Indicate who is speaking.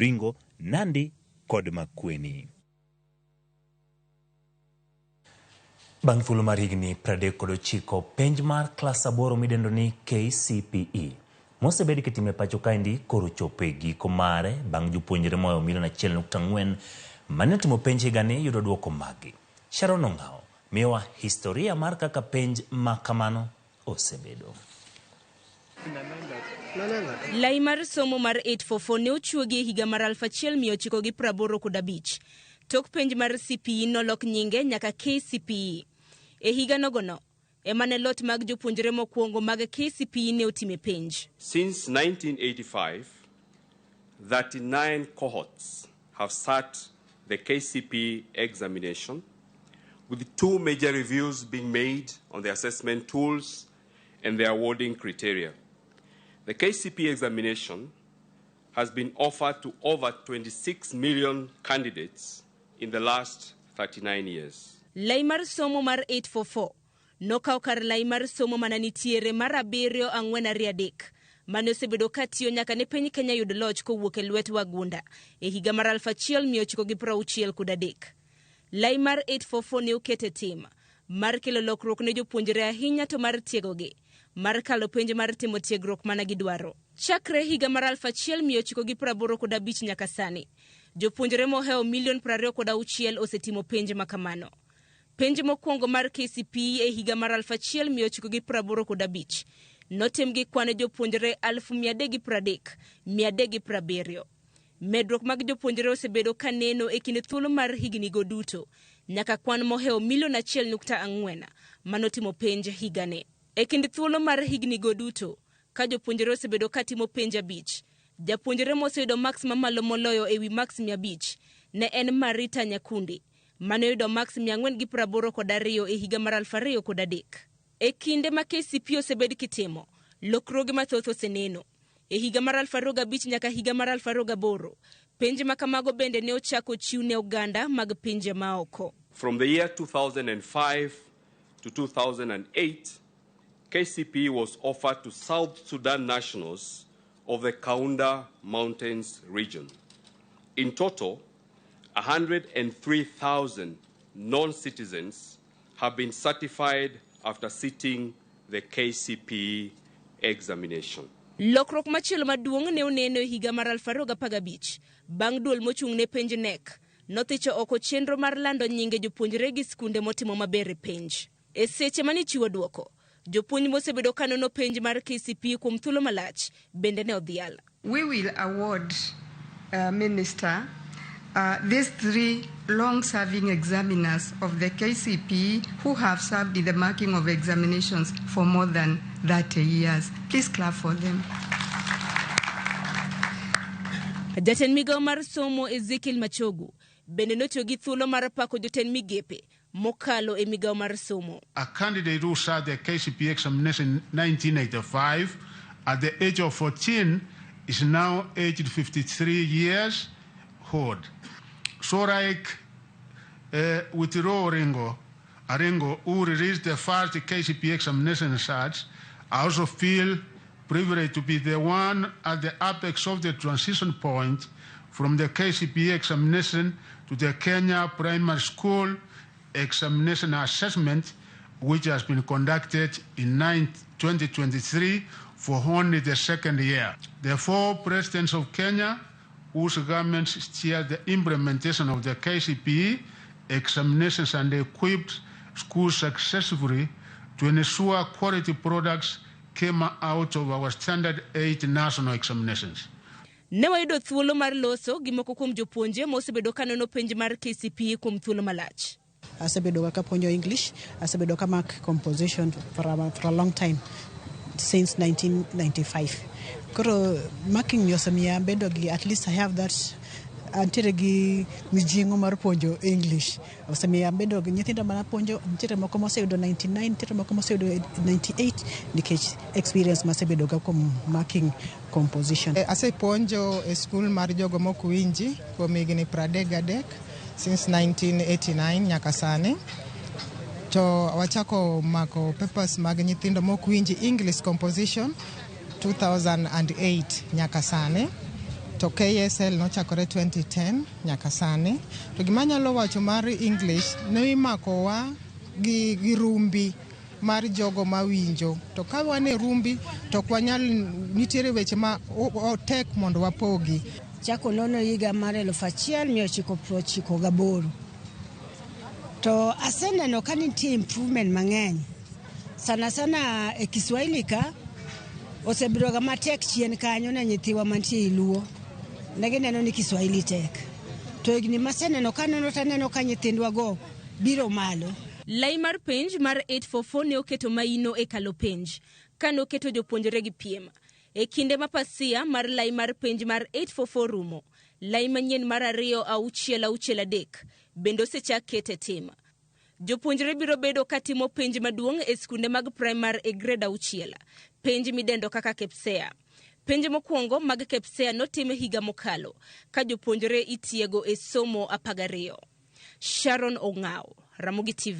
Speaker 1: Ringo, Nandi kod Makueni. Bang' thuolo mar higni 39 penj mar klas 8 midendo ni KCPE mosebed kitime pacho kaendi koro chopo e giko mare bang' jopuonjre moyo 1.4 mane timo penj higani yudo duoko magi. Sharon Ong'ao miyowa historia mar kaka penj makamano osebedo.
Speaker 2: Lai mar somo mar 844 ne ochuogi higa mar 1985 tok penj mar CPE nolok nyinge nyaka KCPE. E higa nogono emane lot mag jopuonjre mokwongo mag KCPE ne otime penj.
Speaker 3: Since 1985, 39 cohorts have sat the KCPE examination, with 2 major reviews being made on the assessment tools and the awarding criteria. The KCPE examination has been offered to over 26 million candidates in the last 39 years.
Speaker 2: Lai mar somo mar 844 nokao kar lai mar somo mananitiere mar 743 mane osebedo katiyo nyaka ne piny Kenya yud loch kowuok e lwet wagunda e higa mar 1963. Lai mar 844 ne okete tim mar kelo lokruok ne jopuonjre ahinya to mar tiegogi mar kalo penj mar timo tiegruok mana gidwaro. Chakre higa mar 1985 nyaka sani, jopuonjre moheo 26,000,000 osetimo penj makamano. Penj mokwongo mar KCPE e higa mar 1985 notem gi kwane jopuonjre 330,370. Medruok mag jopuonjre osebedo kaneno e kind thuolo mar higni go duto nyaka kwan moheo 1.4 manotimo penj higane. E kind thuolo mar higni go duto ka jopuonjre osebedo katimo penj 5, japuonjre moseyudo max mamalo moloyo ewi max 500 ne en Marita Nyakundi mane oyudo max 482 e higa mar 2003. E kinde ma KCPE osebed kitimo lokruoge mathoth oseneno. E higa mar 2005 nyaka higa mar 2008 penj makamago bende ne ochako chiw ne oganda mag pinje maoko.
Speaker 3: From the year 2005 to 2008, KCPE was offered to South Sudan nationals of the Kaunda Mountains region. In total, 103,000 non-citizens have been certified after sitting the KCPE examination.
Speaker 2: Lokruok machielo maduong' ne oneno higa mar 2015 bang' duol mochung' ne penj NEC nothicho oko chenro mar lando nyinge jopuonjre gi skunde motimo maber e penj. E seche mani chiwo duoko, jopuonj mosebedo kanono penj mar KCPE kuom thuolo malach bende ne odhial.
Speaker 4: We will award Minister these 3 long-serving examiners of the KCPE who have served in the marking of examinations for more than 30 years. Please clap for them.
Speaker 2: Jatend migao mar somo Ezekiel Machogu bende notiyo gi thuolo mar pako jotend migepe mokalo e migao mar somo.
Speaker 5: A candidate who sat the KCPE examination in 1985 at the age of 14 is now aged 53 years old. So like with Arengo, who released the first KCPE examination results, I also feel privileged to be the one at the apex of the transition point from the KCPE examination to the Kenya Primary School Examination Assessment, which has been conducted in 2023 for only the 2nd year. The 4 presidents of Kenya, whose governments steer the implementation of the KCPE examinations and equipped schools successfully to ensure quality products came out of our standard 8 national examinations.
Speaker 2: Ne wayudo thuolo mar loso gi moko kuom jopuonje mosebedo kanono penj mar KCPE kuom thuolo malach.
Speaker 6: Asebedo ka puonjo English, asebedo ka mark composition for a long time, since 1995. Koro marking yosamia bedo gi, at least I have that antere gi mijingo mar puonjo English. Osamia bedo gi nyithindo mana puonjo, nitiere moko moseyudo 99, nitiere moko moseyudo 98 nikech experience masebedo ga kuom marking composition.
Speaker 7: Asepuonjo e school mar jogo mokwinji kuom higni 33 since 1989 nyaka sani. To wachako mako papers mag nyithindo mokwinji English composition 2008 nyaka sani. to KSL nochakore 2010 nyaka sani. To gima nyalo wacho mar English ne imakowa gi rumbi mar jogo mawinjo. To ka wane rumbi to kwanyal nitiere weche ma tek mondo wapogi.
Speaker 8: Chako nono higa mar 1998. To aseneno ka nitie improvement mang'eny. Sana e Kiswahili ka osebedo ga matek chien kanyo na nyithiwa mantie Luo. Negineno ni Kiswahili tek. To igni maseneno kaneno taneno ka nyithindwa go biro malo.
Speaker 2: Lai mar penj mar 844 ne oketo maino e kalo penj, kano keto jopuonjre gi piem. E kinde ma pasia mar lai mar penj mar 844 rumo, lai manyien mar 2-6-6-3 bendo sechak kete tim. Jopuonjre biro bedo katimo penj maduong' e skunde mag primar e grade 6, penj midendo kaka KCPE. Penj mokwongo mag KCPE notim higa mokalo, ka jopuonjre itiego e somo 12. Sharon Ong'ao, Ramogi TV.